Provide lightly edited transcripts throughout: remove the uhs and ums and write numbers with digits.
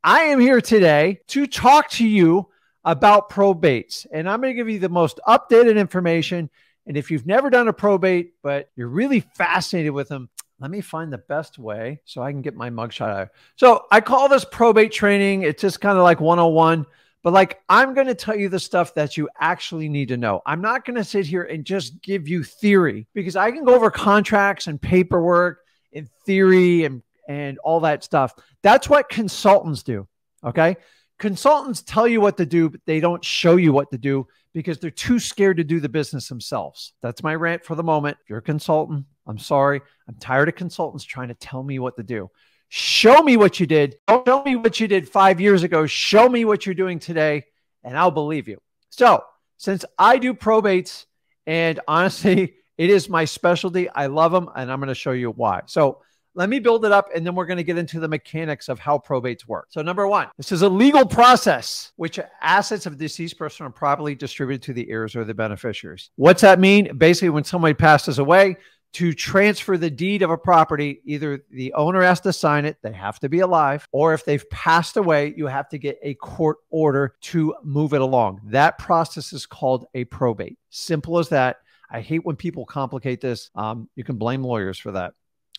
I am here today to talk to you about probates, and I'm going to give you the most updated information. And if you've never done a probate, but you're really fascinated with them, let me find the best way so I can get my mugshot out. So I call this probate training. It's just kind of like 101, but like I'm going to tell you the stuff that you actually need to know. I'm not going to sit here and just give you theory, because I can go over contracts and paperwork and theory and all that stuff. That's what consultants do. Okay. Consultants tell you what to do, but they don't show you what to do because they're too scared to do the business themselves. That's my rant for the moment. If you're a consultant, I'm sorry. I'm tired of consultants trying to tell me what to do. Show me what you did. Don't show me what you did 5 years ago. Show me what you're doing today, and I'll believe you. So since I do probates, and honestly, it is my specialty, I love them, and I'm going to show you why. So let me build it up, and then we're going to get into the mechanics of how probates work. So number one, this is a legal process which assets of a deceased person are properly distributed to the heirs or the beneficiaries. What's that mean? Basically, when somebody passes away, to transfer the deed of a property, either the owner has to sign it, they have to be alive, or if they've passed away, you have to get a court order to move it along. That process is called a probate. Simple as that. I hate when people complicate this. You can blame lawyers for that,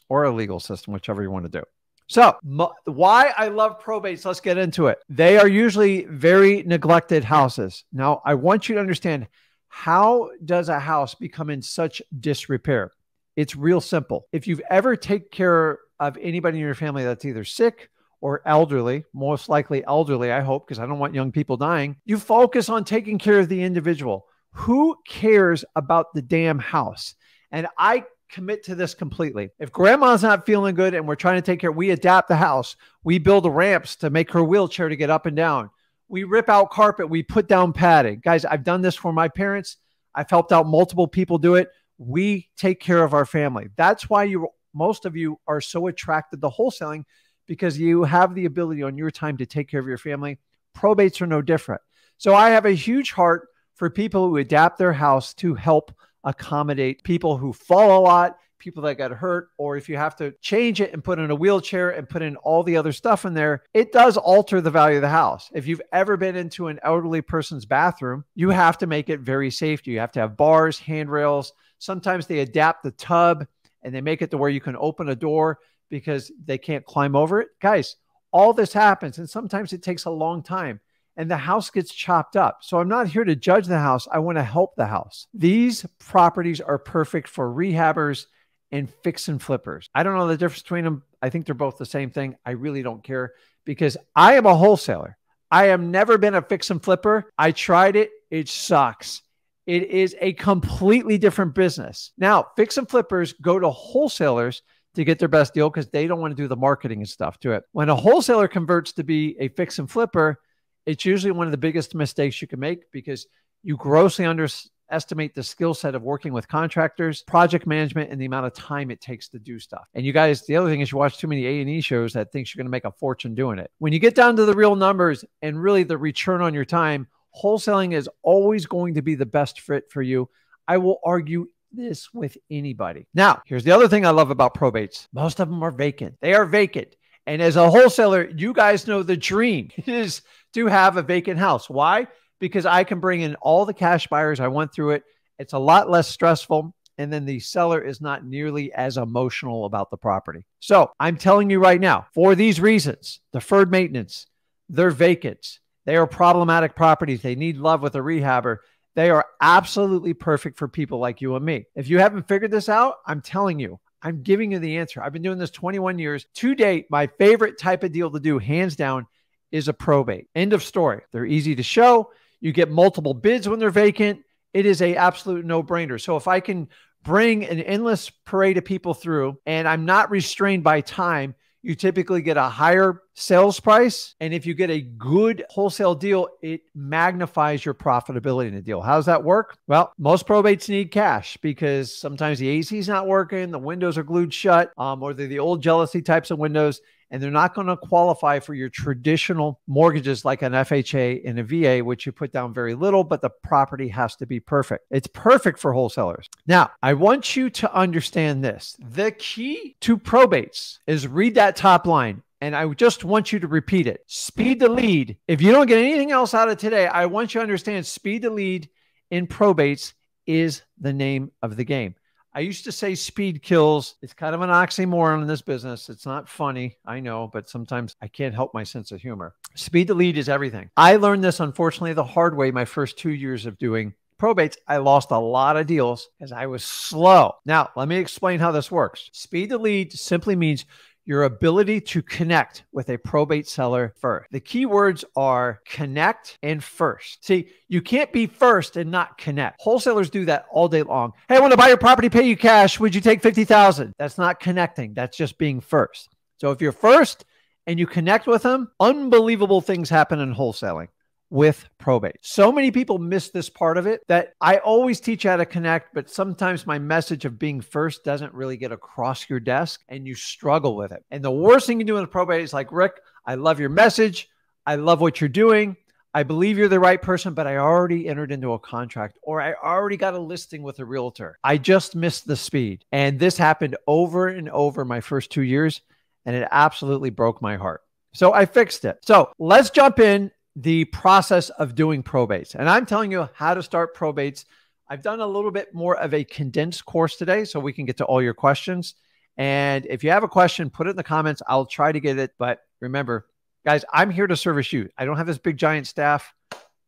or a legal system, whichever you want to do. So why I love probates, let's get into it. They are usually very neglected houses. Now, I want you to understand, how does a house become in such disrepair? It's real simple. If you've ever taken care of anybody in your family that's either sick or elderly, most likely elderly, I hope, because I don't want young people dying, you focus on taking care of the individual. Who cares about the damn house? And I commit to this completely. If grandma's not feeling good and we're trying to take care, we adapt the house. We build ramps to make her wheelchair to get up and down. We rip out carpet. We put down padding. Guys, I've done this for my parents. I've helped out multiple people do it. We take care of our family. That's why most of you are so attracted to wholesaling, because you have the ability on your time to take care of your family. Probates are no different. So I have a huge heart for people who adapt their house to help accommodate people who fall a lot, people that got hurt, or if you have to change it and put in a wheelchair and put in all the other stuff in there, it does alter the value of the house. If you've ever been into an elderly person's bathroom, you have to make it very safe. You have to have bars, handrails. Sometimes they adapt the tub and they make it to where you can open a door because they can't climb over it. Guys, all this happens, and sometimes it takes a long time, and the house gets chopped up. So I'm not here to judge the house. I want to help the house. These properties are perfect for rehabbers and fix and flippers. I don't know the difference between them. I think they're both the same thing. I really don't care, because I am a wholesaler. I have never been a fix and flipper. I tried it. It sucks. It is a completely different business. Now, fix and flippers go to wholesalers to get their best deal because they don't want to do the marketing and stuff to it. When a wholesaler converts to be a fix and flipper, it's usually one of the biggest mistakes you can make, because you grossly underestimate the skill set of working with contractors, project management, and the amount of time it takes to do stuff. And you guys, the other thing is you watch too many A&E shows that thinks you're going to make a fortune doing it. When you get down to the real numbers and really the return on your time, wholesaling is always going to be the best fit for you. I will argue this with anybody. Now, here's the other thing I love about probates. Most of them are vacant. They are vacant. And as a wholesaler, you guys know the dream is to have a vacant house. Why? Because I can bring in all the cash buyers. I went through it. It's a lot less stressful. And then the seller is not nearly as emotional about the property. So I'm telling you right now, for these reasons, deferred maintenance, they're vacant. They are problematic properties. They need love with a rehabber. They are absolutely perfect for people like you and me. If you haven't figured this out, I'm telling you, I'm giving you the answer. I've been doing this 21 years. To date, my favorite type of deal to do, hands down, is a probate. End of story. They're easy to show. You get multiple bids when they're vacant. It is an absolute no-brainer. So if I can bring an endless parade of people through and I'm not restrained by time, you typically get a higher sales price. And if you get a good wholesale deal, it magnifies your profitability in the deal. How does that work? Well, most probates need cash because sometimes the AC is not working, the windows are glued shut, or they're the old jealousy types of windows, and they're not going to qualify for your traditional mortgages like an FHA and a VA, which you put down very little, but the property has to be perfect. It's perfect for wholesalers. Now, I want you to understand this. The key to probates is read that top line. And I just want you to repeat it. Speed to lead. If you don't get anything else out of today, I want you to understand speed to lead in probates is the name of the game. I used to say speed kills. It's kind of an oxymoron in this business. It's not funny, I know, but sometimes I can't help my sense of humor. Speed to lead is everything. I learned this, unfortunately, the hard way my first 2 years of doing probates. I lost a lot of deals because I was slow. Now, let me explain how this works. Speed to lead simply means your ability to connect with a probate seller first. The key words are connect and first. See, you can't be first and not connect. Wholesalers do that all day long. Hey, I want to buy your property, pay you cash. Would you take $50,000? That's not connecting. That's just being first. So if you're first and you connect with them, unbelievable things happen in wholesaling with probate. So many people miss this part of it that I always teach how to connect, but sometimes my message of being first doesn't really get across your desk and you struggle with it. And the worst thing you do in a probate is like, Rick, I love your message. I love what you're doing. I believe you're the right person, but I already entered into a contract or I already got a listing with a realtor. I just missed the speed. And this happened over and over my first 2 years, and it absolutely broke my heart. So I fixed it. So let's jump in the process of doing probates. And I'm telling you how to start probates. I've done a little bit more of a condensed course today so we can get to all your questions. And if you have a question, put it in the comments. I'll try to get it. But remember, guys, I'm here to service you. I don't have this big giant staff.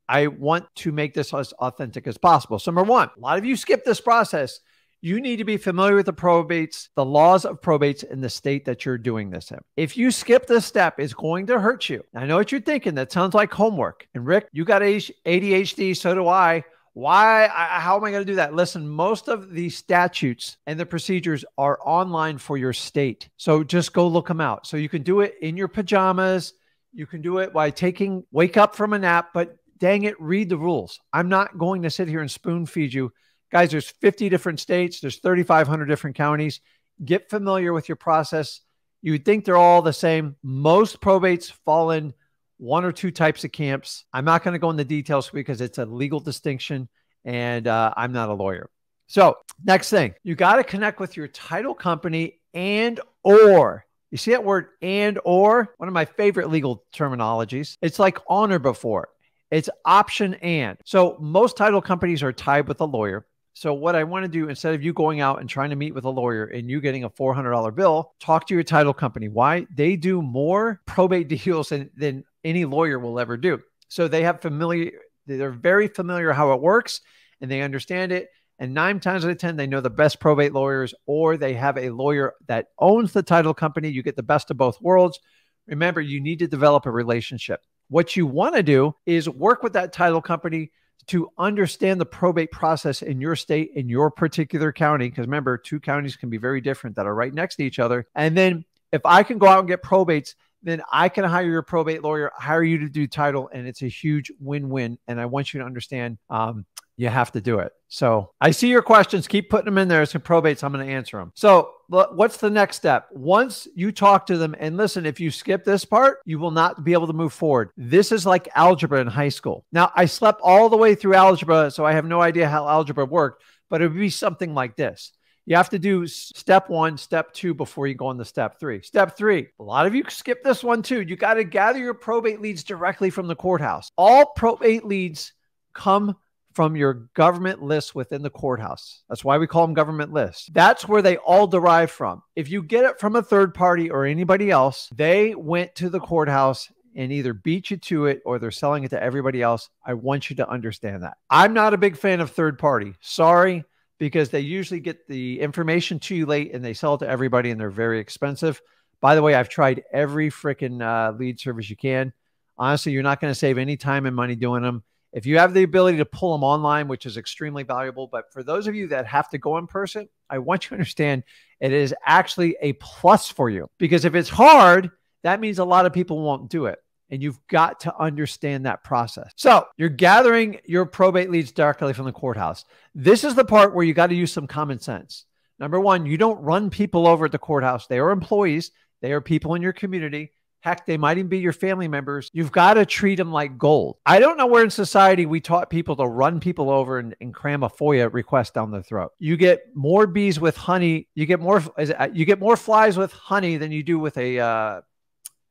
I want to make this as authentic as possible. So number one, a lot of you skip this process. You need to be familiar with the probates, the laws of probates in the state that you're doing this in. If you skip this step, it's going to hurt you. I know what you're thinking. That sounds like homework. And Rick, you got ADHD, so do I. How am I going to do that? Listen, most of the statutes and the procedures are online for your state. So just go look them out. So you can do it in your pajamas. You can do it by wake up from a nap, but dang it, read the rules. I'm not going to sit here and spoon feed you. Guys, there's 50 different states. There's 3,500 different counties. Get familiar with your process. You would think they're all the same. Most probates fall in one or two types of camps. I'm not going to go into details because it's a legal distinction and I'm not a lawyer. So next thing, you got to connect with your title company and/or. You see that word and/or? One of my favorite legal terminologies. It's like on or before. It's option and. So most title companies are tied with a lawyer. So what I want to do, instead of you going out and trying to meet with a lawyer and you getting a $400 bill, talk to your title company. Why? They do more probate deals than any lawyer will ever do. So they're very familiar how it works and they understand it. And 9 times out of 10, they know the best probate lawyers, or they have a lawyer that owns the title company. You get the best of both worlds. Remember, you need to develop a relationship. What you want to do is work with that title company to understand the probate process in your state, in your particular county. Because remember, 2 counties can be very different that are right next to each other. And then if I can go out and get probates, then I can hire your probate lawyer, hire you to do title, and it's a huge win-win. And I want you to understand you have to do it. So I see your questions. Keep putting them in there. Some probates, I'm going to answer them. So what's the next step? Once you talk to them, and listen, if you skip this part, you will not be able to move forward. This is like algebra in high school. Now, I slept all the way through algebra, so I have no idea how algebra worked, but it would be something like this. You have to do step 1, step 2 before you go on to step 3. Step 3, a lot of you skip this one too. You got to gather your probate leads directly from the courthouse. All probate leads come from your government lists within the courthouse. That's why we call them government lists. That's where they all derive from. If you get it from a third party or anybody else, they went to the courthouse and either beat you to it or they're selling it to everybody else. I want you to understand that. I'm not a big fan of third party. Sorry, because they usually get the information to you late and they sell it to everybody and they're very expensive. By the way, I've tried every freaking lead service you can. Honestly, you're not going to save any time and money doing them. If you have the ability to pull them online, which is extremely valuable, but for those of you that have to go in person, I want you to understand it is actually a plus for you, because if it's hard, that means a lot of people won't do it. And you've got to understand that process. So you're gathering your probate leads directly from the courthouse. This is the part where you got to use some common sense. Number one, you don't run people over at the courthouse. They are employees. They are people in your community. Heck, they might even be your family members. You've got to treat them like gold. I don't know where in society we taught people to run people over and cram a FOIA request down their throat. You get more bees with honey. You get more flies with honey than you do with a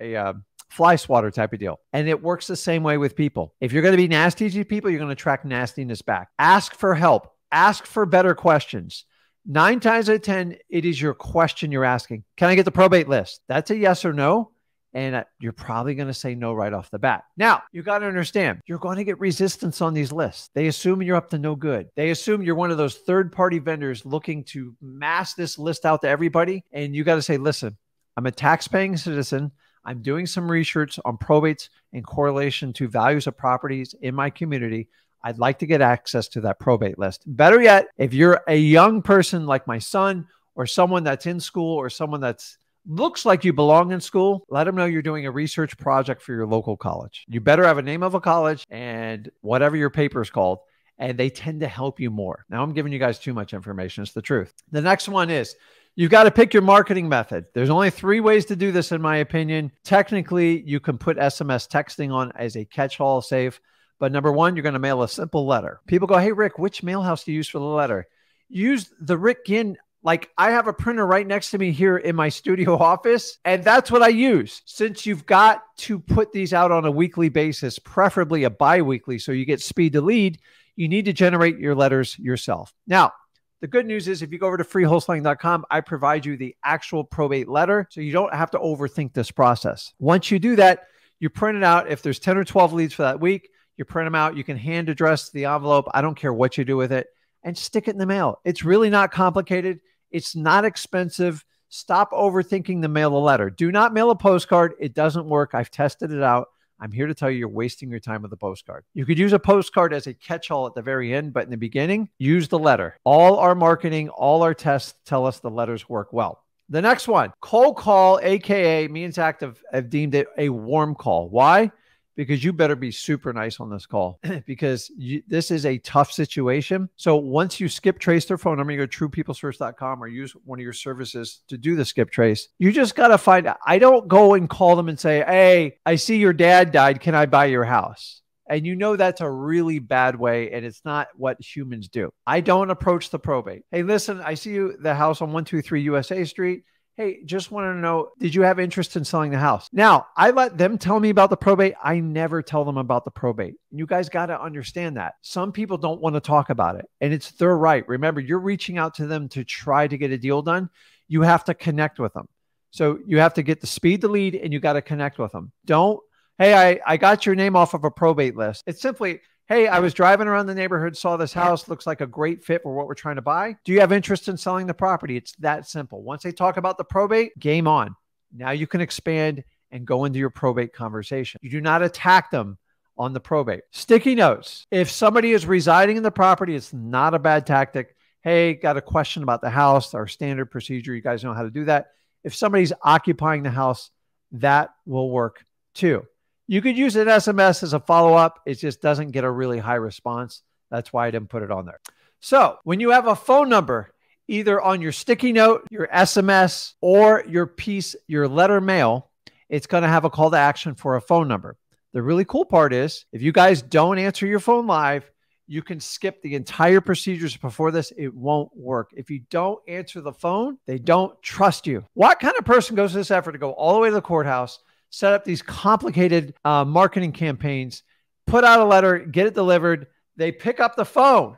a fly swatter type of deal. And it works the same way with people. If you're going to be nasty to people, you're going to attract nastiness back. Ask for help. Ask for better questions. 9 times out of 10, it is your question you're asking. Can I get the probate list? That's a yes or no. And you're probably going to say no right off the bat. Now, you got to understand, you're going to get resistance on these lists. They assume you're up to no good. They assume you're one of those third-party vendors looking to mass this list out to everybody. And you got to say, listen, I'm a tax-paying citizen. I'm doing some research on probates in correlation to values of properties in my community. I'd like to get access to that probate list. Better yet, if you're a young person like my son or someone that's in school or someone that's looks like you belong in school, let them know you're doing a research project for your local college. You better have a name of a college and whatever your paper is called, and they tend to help you more. Now I'm giving you guys too much information. It's the truth. The next one is you've got to pick your marketing method. There's only 3 ways to do this, in my opinion. Technically, you can put SMS texting on as a catch-all safe. But number 1, you're going to mail a simple letter. People go, hey, Rick, which mail house do you use for the letter? Use the Rick Ginn. Like, I have a printer right next to me here in my studio office, and that's what I use. Since you've got to put these out on a weekly basis, preferably a bi-weekly, so you get speed to lead, you need to generate your letters yourself. Now, the good news is if you go over to freewholesaling.com, I provide you the actual probate letter, so you don't have to overthink this process. Once you do that, you print it out. If there's 10 or 12 leads for that week, you print them out. You can hand address the envelope. I don't care what you do with it, and stick it in the mail. It's really not complicated. It's not expensive. Stop overthinking the mail a letter. Do not mail a postcard. It doesn't work. I've tested it out. I'm here to tell you you're wasting your time with a postcard. You could use a postcard as a catch-all at the very end, but in the beginning, use the letter. All our marketing, all our tests tell us the letters work well. The next one, cold call, AKA me and Zach have deemed it a warm call. Why? Because you better be super nice on this call because this is a tough situation. So once you skip trace their phone number, you go to truepeoplesource.com or use one of your services to do the skip trace. You just got to find out. I don't go and call them and say, hey, I see your dad died. Can I buy your house? And you know that's a really bad way, and it's not what humans do. I don't approach the probate. Hey, listen, I see you the house on 123 USA Street. Hey, just want to know, did you have interest in selling the house? Now, I let them tell me about the probate. I never tell them about the probate. You guys got to understand that. Some people don't want to talk about it, and it's their right. Remember, you're reaching out to them to try to get a deal done. You have to connect with them. So you have to get the speed to lead, and you got to connect with them. Don't, hey, I got your name off of a probate list. It's simply, hey, I was driving around the neighborhood, saw this house, looks like a great fit for what we're trying to buy. Do you have interest in selling the property? It's that simple. Once they talk about the probate, game on. Now you can expand and go into your probate conversation. You do not attack them on the probate. Sticky notes. If somebody is residing in the property, it's not a bad tactic. Hey, got a question about the house, our standard procedure. You guys know how to do that. If somebody's occupying the house, that will work too. You could use an SMS as a follow-up. It just doesn't get a really high response. That's why I didn't put it on there. So when you have a phone number, either on your sticky note, your SMS, or your letter mail, it's going to have a call to action for a phone number. The really cool part is if you guys don't answer your phone live, you can skip the entire procedures before this. It won't work. If you don't answer the phone, they don't trust you. What kind of person goes to this effort to go all the way to the courthouse, set up these complicated marketing campaigns, put out a letter, get it delivered. They pick up the phone.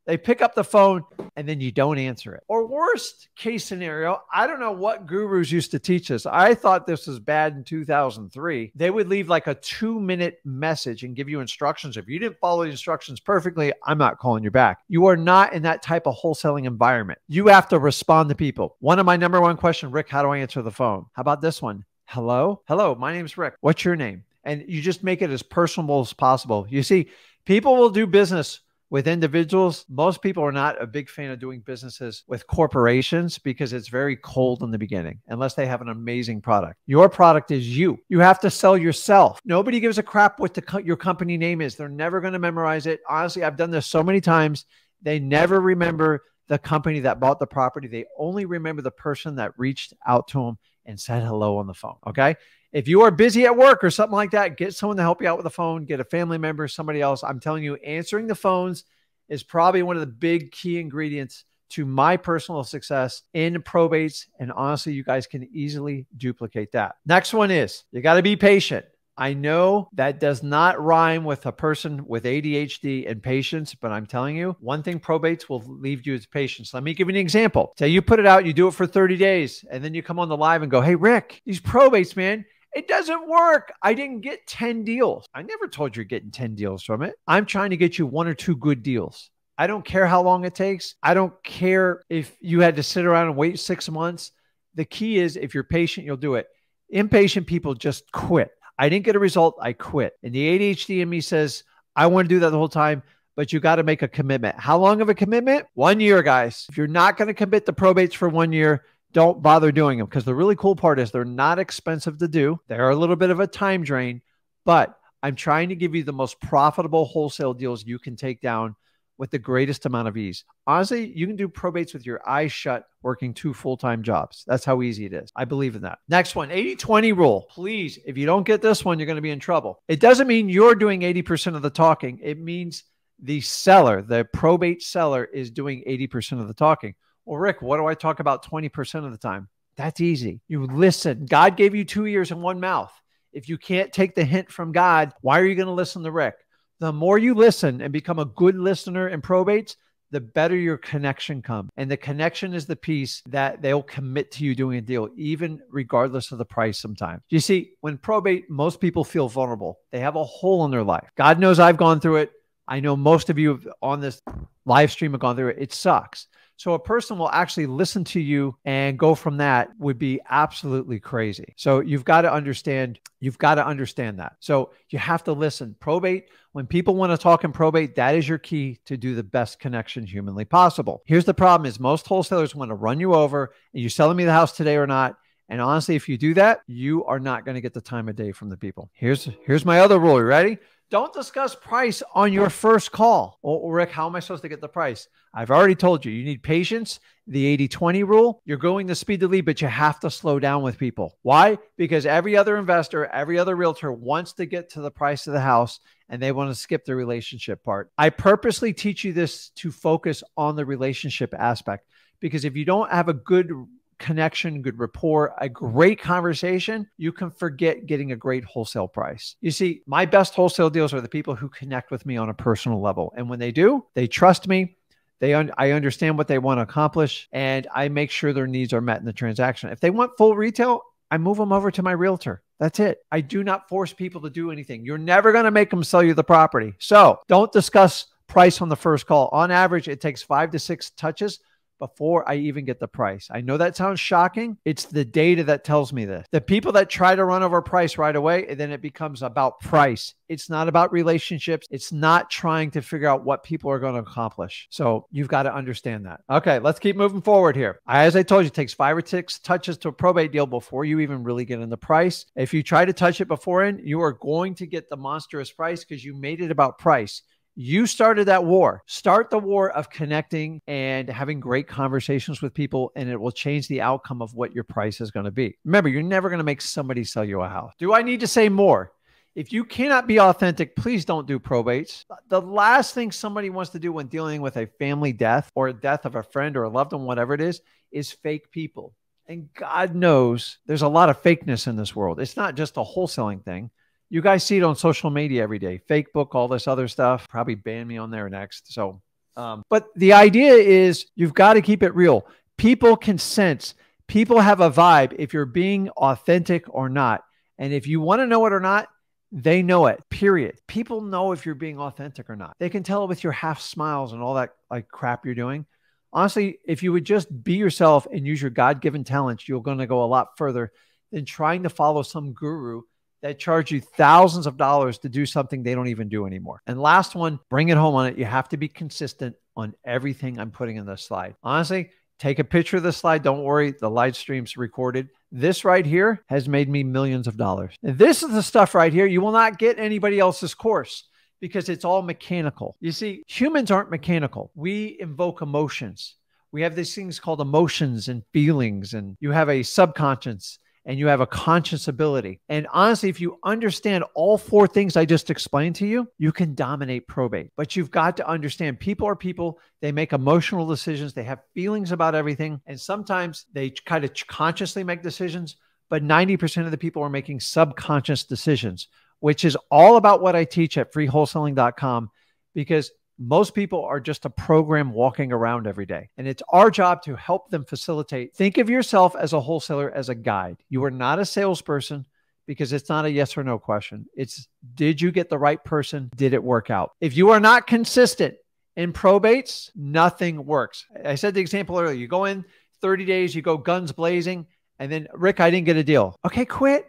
And then you don't answer it. Or worst case scenario, I don't know what gurus used to teach us. I thought this was bad in 2003. They would leave like a 2-minute message and give you instructions. If you didn't follow the instructions perfectly, I'm not calling you back. You are not in that type of wholesaling environment. You have to respond to people. One of my number one questions, Rick, how do I answer the phone? How about this one? Hello, my name's Rick. What's your name? And you just make it as personable as possible. You see, people will do business with individuals. Most people are not a big fan of doing businesses with corporations because it's very cold in the beginning, unless they have an amazing product. Your product is you. You have to sell yourself. Nobody gives a crap what your company name is. They're never going to memorize it. Honestly, I've done this so many times. They never remember the company that bought the property. They only remember the person that reached out to them and said hello on the phone. Okay. If you are busy at work or something like that, get someone to help you out with the phone, get a family member, somebody else. I'm telling you, answering the phones is probably one of the big key ingredients to my personal success in probates. And honestly, you guys can easily duplicate that. Next one is you got to be patient. I know that does not rhyme with a person with ADHD and patience, but I'm telling you, one thing probates will leave you is patience. Let me give you an example. Say you put it out, you do it for 30 days, and then you come on the live and go, hey, Rick, these probates, man, it doesn't work. I didn't get 10 deals. I never told you you're getting 10 deals from it. I'm trying to get you 1 or 2 good deals. I don't care how long it takes. I don't care if you had to sit around and wait 6 months. The key is if you're patient, you'll do it. Impatient people just quit. I didn't get a result. I quit. And the ADHD in me says, I want to do that the whole time, but you got to make a commitment. How long of a commitment? 1 year, guys. If you're not going to commit the probates for 1 year, don't bother doing them, because the really cool part is they're not expensive to do. They're a little bit of a time drain, but I'm trying to give you the most profitable wholesale deals you can take down with the greatest amount of ease. Honestly, you can do probates with your eyes shut, working 2 full-time jobs. That's how easy it is. I believe in that. Next one, 80-20 rule. Please, if you don't get this one, you're going to be in trouble. It doesn't mean you're doing 80% of the talking. It means the seller, the probate seller, is doing 80% of the talking. Well, Rick, what do I talk about 20% of the time? That's easy. You listen. God gave you 2 ears and 1 mouth. If you can't take the hint from God, why are you going to listen to Rick? The more you listen and become a good listener in probates, the better your connection comes. And the connection is the piece that they'll commit to you doing a deal, even regardless of the price sometimes. You see, when probate, most people feel vulnerable. They have a hole in their life. God knows I've gone through it. I know most of you on this live stream have gone through it. It sucks. So a person will actually listen to you and go from that would be absolutely crazy. So you've got to understand that. So you have to listen. Probate, when people want to talk in probate, that is your key to do the best connection humanly possible. Here's the problem is most wholesalers want to run you over. And you selling me the house today or not? And honestly, if you do that, you are not going to get the time of day from the people. Here's my other rule. You ready? Don't discuss price on your first call. Oh, Rick, how am I supposed to get the price? I've already told you, you need patience. The 80-20 rule, you're going to speed the lead, but you have to slow down with people. Why? Because every other investor, every other realtor wants to get to the price of the house and they want to skip the relationship part. I purposely teach you this to focus on the relationship aspect, because if you don't have a good connection, good rapport, a great conversation, you can forget getting a great wholesale price. You see, my best wholesale deals are the people who connect with me on a personal level. And when they do, they trust me. I understand what they want to accomplish, and I make sure their needs are met in the transaction. If they want full retail, I move them over to my realtor. That's it. I do not force people to do anything. You're never going to make them sell you the property. So don't discuss price on the first call. On average, it takes 5 to 6 touches before I even get the price. I know that sounds shocking. It's the data that tells me this. The people that try to run over price right away, and then it becomes about price. It's not about relationships. It's not trying to figure out what people are going to accomplish. So you've got to understand that. Okay, let's keep moving forward here. As I told you, it takes 5 or 6 touches to a probate deal before you even really get in the price. If you try to touch it beforehand, you are going to get the monstrous price because you made it about price. You started that war. Start the war of connecting and having great conversations with people, and it will change the outcome of what your price is going to be. Remember, you're never going to make somebody sell you a house. Do I need to say more? If you cannot be authentic, please don't do probates. The last thing somebody wants to do when dealing with a family death or a death of a friend or a loved one, whatever it is fake people. And God knows there's a lot of fakeness in this world. It's not just a wholesaling thing. You guys see it on social media every day. Fake book, all this other stuff. Probably ban me on there next. So, but the idea is you've got to keep it real. People can sense. People have a vibe if you're being authentic or not. And if you want to know it or not, they know it, period. People know if you're being authentic or not. They can tell it with your half smiles and all that like crap you're doing. Honestly, if you would just be yourself and use your God-given talents, you're going to go a lot further than trying to follow some guru that charge you thousands of dollars to do something they don't even do anymore. And last one, bring it home on it. You have to be consistent on everything I'm putting in this slide. Honestly, take a picture of the slide. Don't worry, the live stream's recorded. This right here has made me millions of dollars. And this is the stuff right here. You will not get anybody else's course because it's all mechanical. You see, humans aren't mechanical. We invoke emotions. We have these things called emotions and feelings, and you have a subconscious. and you have a conscious ability. And honestly, if you understand all four things I just explained to you, you can dominate probate. But you've got to understand people are people. They make emotional decisions. They have feelings about everything. And sometimes they kind of consciously make decisions, but 90% of the people are making subconscious decisions, which is all about what I teach at freewholesaling.com, because most people are just a program walking around every day. And it's our job to help them facilitate. Think of yourself as a wholesaler, as a guide. You are not a salesperson, because it's not a yes or no question. It's, did you get the right person? Did it work out? If you are not consistent in probates, nothing works. I said the example earlier. You go in 30 days, you go guns blazing, and then, Rick, I didn't get a deal. Okay, quit.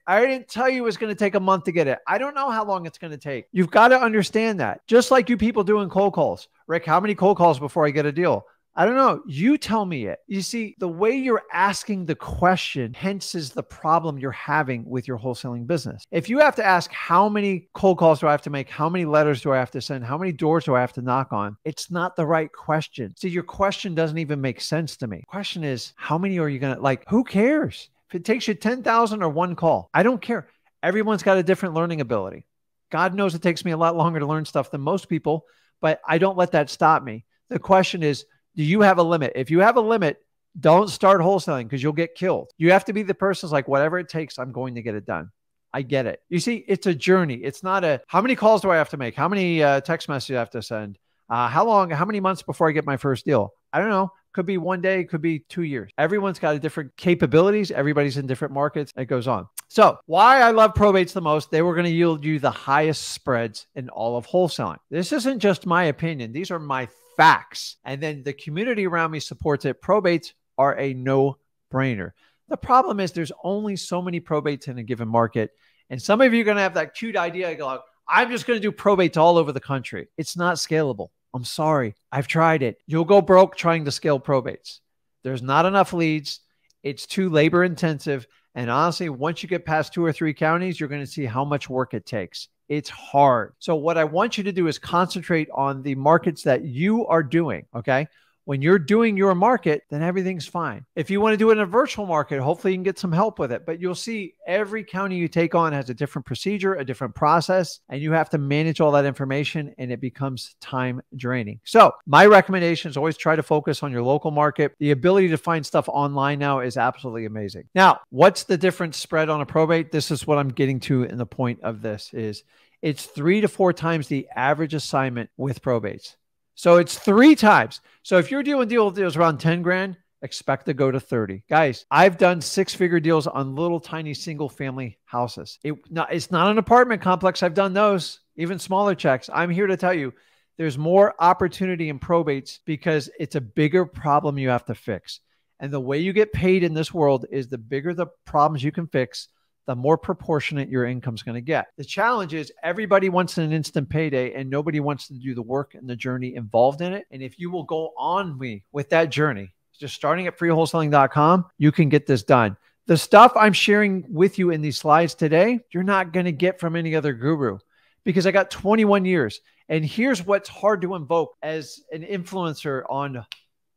I didn't tell you it was going to take a month to get it. I don't know how long it's going to take. You've got to understand that. Just like you people doing cold calls. Rick, how many cold calls before I get a deal? I don't know. You tell me it. You see, the way you're asking the question, hence is the problem you're having with your wholesaling business. If you have to ask, how many cold calls do I have to make? How many letters do I have to send? How many doors do I have to knock on? It's not the right question. See, your question doesn't even make sense to me. Question is, how many are you going to, like, who cares? If it takes you 10,000 or one call, I don't care. Everyone's got a different learning ability. God knows it takes me a lot longer to learn stuff than most people, but I don't let that stop me. The question is, do you have a limit? If you have a limit, don't start wholesaling, because you'll get killed. You have to be the person who's like, whatever it takes, I'm going to get it done. I get it. You see, it's a journey. It's not a, how many calls do I have to make? How many text messages do I have to send? How many months before I get my first deal? I don't know. Could be one day, could be 2 years. Everyone's got a different capabilities. Everybody's in different markets. It goes on. So why I love probates the most, they were going to yield you the highest spreads in all of wholesaling. This isn't just my opinion. These are my facts. And then the community around me supports it. Probates are a no-brainer. The problem is there's only so many probates in a given market. And some of you are going to have that cute idea. Go, I'm just going to do probates all over the country. It's not scalable. I'm sorry. I've tried it. You'll go broke trying to scale probates. There's not enough leads. It's too labor intensive. And honestly, once you get past 2 or 3 counties, you're going to see how much work it takes. It's hard. So what I want you to do is concentrate on the markets that you are doing. Okay. When you're doing your market, then everything's fine. If you want to do it in a virtual market, hopefully you can get some help with it. But you'll see every county you take on has a different procedure, a different process, and you have to manage all that information, and it becomes time draining. So my recommendation is always try to focus on your local market. The ability to find stuff online now is absolutely amazing. Now, what's the difference spread on a probate? This is what I'm getting to in the point of this is it's 3 to 4 times the average assignment with probates. So it's 3 times. So if you're doing deals around 10 grand, expect to go to 30. Guys, I've done 6-figure deals on little tiny single family houses. It's not an apartment complex. I've done those, even smaller checks. I'm here to tell you there's more opportunity in probates because it's a bigger problem you have to fix. And the way you get paid in this world is the bigger the problems you can fix, the more proportionate your income's going to get. The challenge is everybody wants an instant payday and nobody wants to do the work and the journey involved in it. And if you will go on me with that journey, just starting at freewholesaling.com, you can get this done. The stuff I'm sharing with you in these slides today, you're not going to get from any other guru because I got 21 years. And here's what's hard to invoke as an influencer on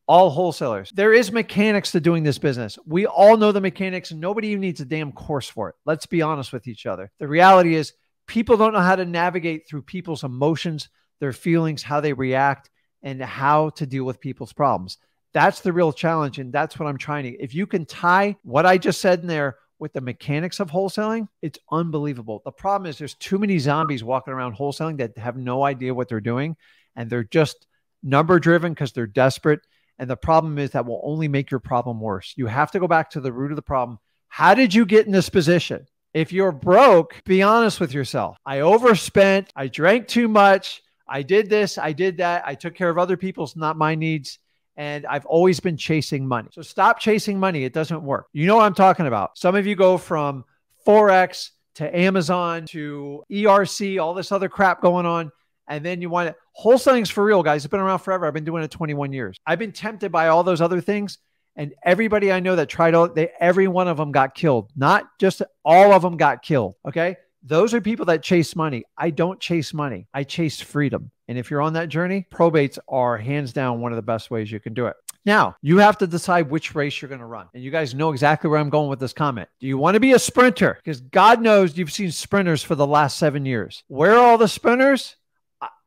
all wholesalers. There is mechanics to doing this business. We all know the mechanics and nobody even needs a damn course for it. Let's be honest with each other. The reality is people don't know how to navigate through people's emotions, their feelings, how they react, and how to deal with people's problems. That's the real challenge. And that's what I'm trying to, if you can tie what I just said in there with the mechanics of wholesaling, it's unbelievable. The problem is there's too many zombies walking around wholesaling that have no idea what they're doing. And they're just number driven because they're desperate. And the problem is that will only make your problem worse. You have to go back to the root of the problem. How did you get in this position? If you're broke, be honest with yourself. I overspent. I drank too much. I did this. I did that. I took care of other people's, not my needs. And I've always been chasing money. So stop chasing money. It doesn't work. You know what I'm talking about. Some of you go from Forex to Amazon to ERC, all this other crap going on. And then you want it. Wholesaling's for real, guys. It's been around forever. I've been doing it 21 years. I've been tempted by all those other things. And everybody I know that tried all, every one of them got killed. Not just all of them got killed. Okay. Those are people that chase money. I don't chase money. I chase freedom. And if you're on that journey, probates are hands down one of the best ways you can do it. Now, you have to decide which race you're going to run. And you guys know exactly where I'm going with this comment. Do you want to be a sprinter? Because God knows you've seen sprinters for the last 7 years. Where are all the sprinters?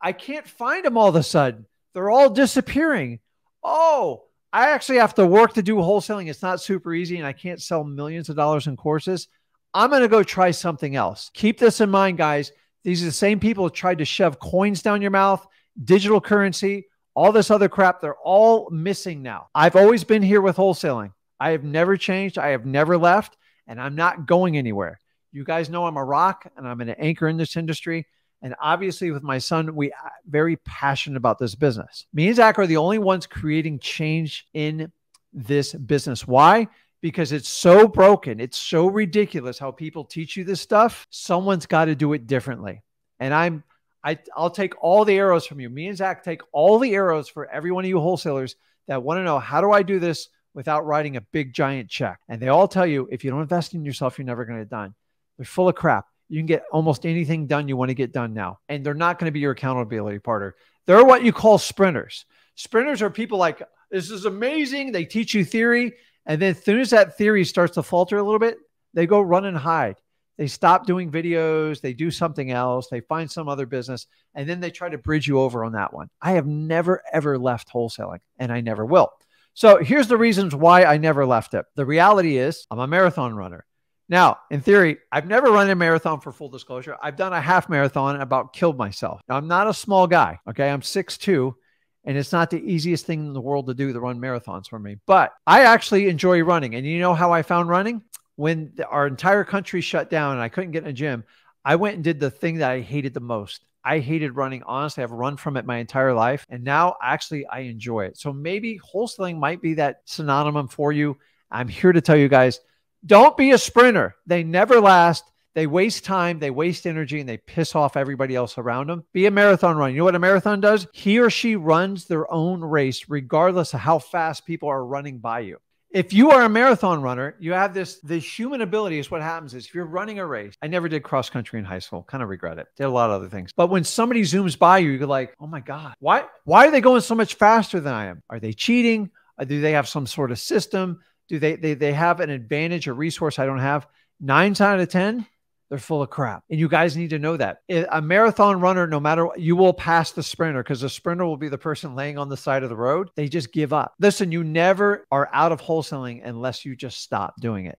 I can't find them all of a sudden. They're all disappearing. Oh, I actually have to work to do wholesaling. It's not super easy, and I can't sell millions of dollars in courses. I'm going to go try something else. Keep this in mind, guys. These are the same people who tried to shove coins down your mouth, digital currency, all this other crap. They're all missing now. I've always been here with wholesaling. I have never changed. I have never left, and I'm not going anywhere. You guys know I'm a rock, and I'm an anchor in this industry. And obviously with my son, we are very passionate about this business. Me and Zach are the only ones creating change in this business. Why? Because it's so broken. It's so ridiculous how people teach you this stuff. Someone's got to do it differently. And I'll take all the arrows from you. Me and Zach take all the arrows for every one of you wholesalers that want to know, how do I do this without writing a big giant check? And they all tell you, if you don't invest in yourself, you're never going to get it done. They're full of crap. You can get almost anything done you want to get done now. And they're not going to be your accountability partner. They're what you call sprinters. Sprinters are people like, this is amazing. They teach you theory. And then as soon as that theory starts to falter a little bit, they go run and hide. They stop doing videos. They do something else. They find some other business. And then they try to bridge you over on that one. I have never, ever left wholesaling, and I never will. So here's the reasons why I never left it. The reality is I'm a marathon runner. Now, in theory, I've never run a marathon, for full disclosure. I've done a half marathon and about killed myself. Now, I'm not a small guy, okay? I'm 6'2", and it's not the easiest thing in the world to do to run marathons for me. But I actually enjoy running. And you know how I found running? When our entire country shut down and I couldn't get in a gym, I went and did the thing that I hated the most. I hated running. Honestly, I've run from it my entire life. And now, actually, I enjoy it. So maybe wholesaling might be that synonym for you. I'm here to tell you guys, don't be a sprinter. They never last. They waste time, they waste energy, and they piss off everybody else around them. Be a marathon runner. You know what a marathon does? He or she runs their own race regardless of how fast people are running by you. If you are a marathon runner, you have this human ability. Is what happens is, if you're running a race, I never did cross country in high school, kind of regret it. Did a lot of other things. But when somebody zooms by you, you're like, oh my God, why are they going so much faster than I am? Are they cheating? Do they have some sort of system? Do they have an advantage or resource I don't have? 9 out of 10, they're full of crap. And you guys need to know that. A marathon runner, no matter what, you will pass the sprinter, because the sprinter will be the person laying on the side of the road. They just give up. Listen, you never are out of wholesaling unless you just stop doing it.